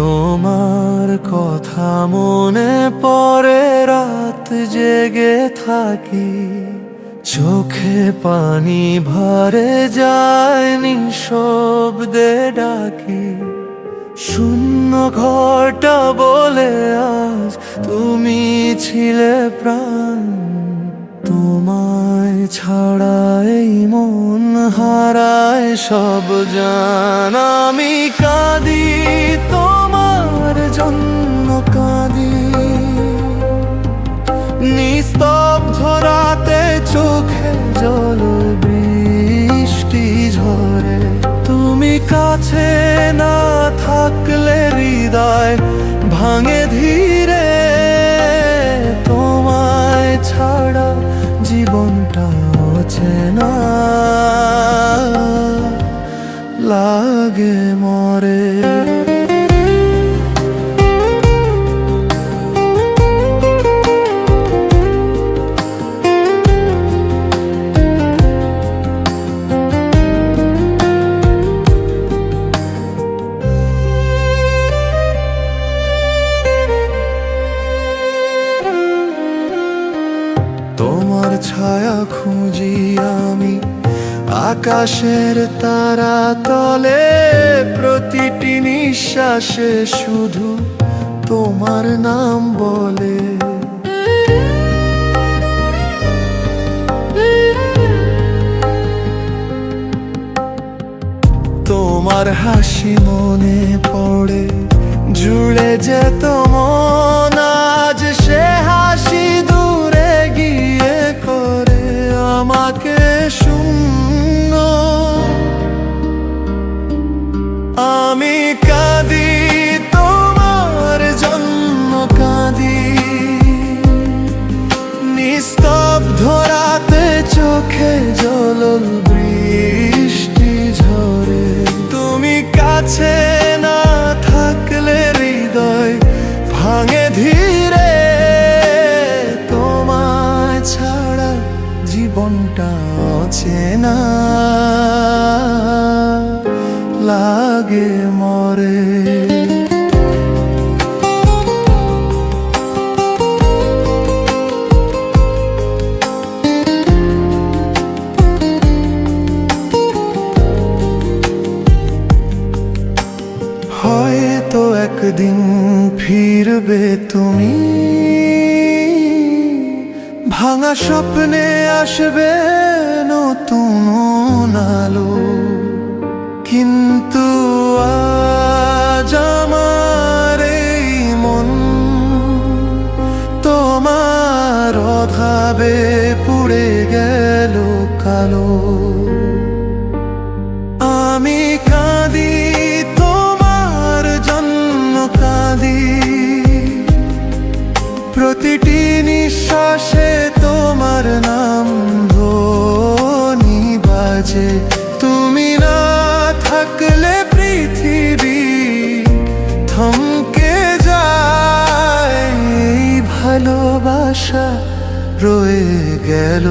তোমার কথা মনে পড়ে, রাত জেগে থাকি, চোখে পানি ভরে যায়, নিঃশব্দে ডাকি। শূন্য ঘরটা বলে আজ তুমি ছিলে প্রাণ, তোমায় ছাড়া এই মন হারায় সব জান। আমি কাঁদি তোমার জন্য কাঁদি, নিস্তব্ধ রাতে চোখে জল বৃষ্টি ঝরে। তুমি কাছে না থাকলে হৃদয় ভাঙে ধীরে, তোমায় ছাড়া জীবনটা অচেনা লাগে মরে। তোমার ছায়া খুঁজি আমি আকাশের তারা তলে, প্রতিটি নিঃশ্বাসে শুধু তোমার নাম বলে। তোমার হাসি মনে পড়ে, জুড়ে যেত মন, আজ সে হাসি দূরে গিয়ে করে আমাকে শূন্য। আমি কাঁদি তোমার জন্য কাঁদি, নিস্তব্ধ রাতে চোখে জল বৃষ্টি ঝরে। তুমি কাছে না থাকলে হৃদয় ভাঙে ধীরে, তোমায় ছাড়া জীবনটা অচেনা লাগে মরে। হয়তো একদিন ফিরবে তুমি, ভাঙা স্বপ্নে আসবে নতুন আলো, কিন্তু আজ আমার এই মন তোমার অভাবে পুড়ে গেল কালো। আমি কাঁদি তোমার জন্য কাঁদি, প্রতিটি নিঃশ্বাসে তোমার নাম ধ্বনি বাজে। তুমি না থাকলে পৃথিবী থমকে যায়, এই ভালোবাসা রয়ে গেল।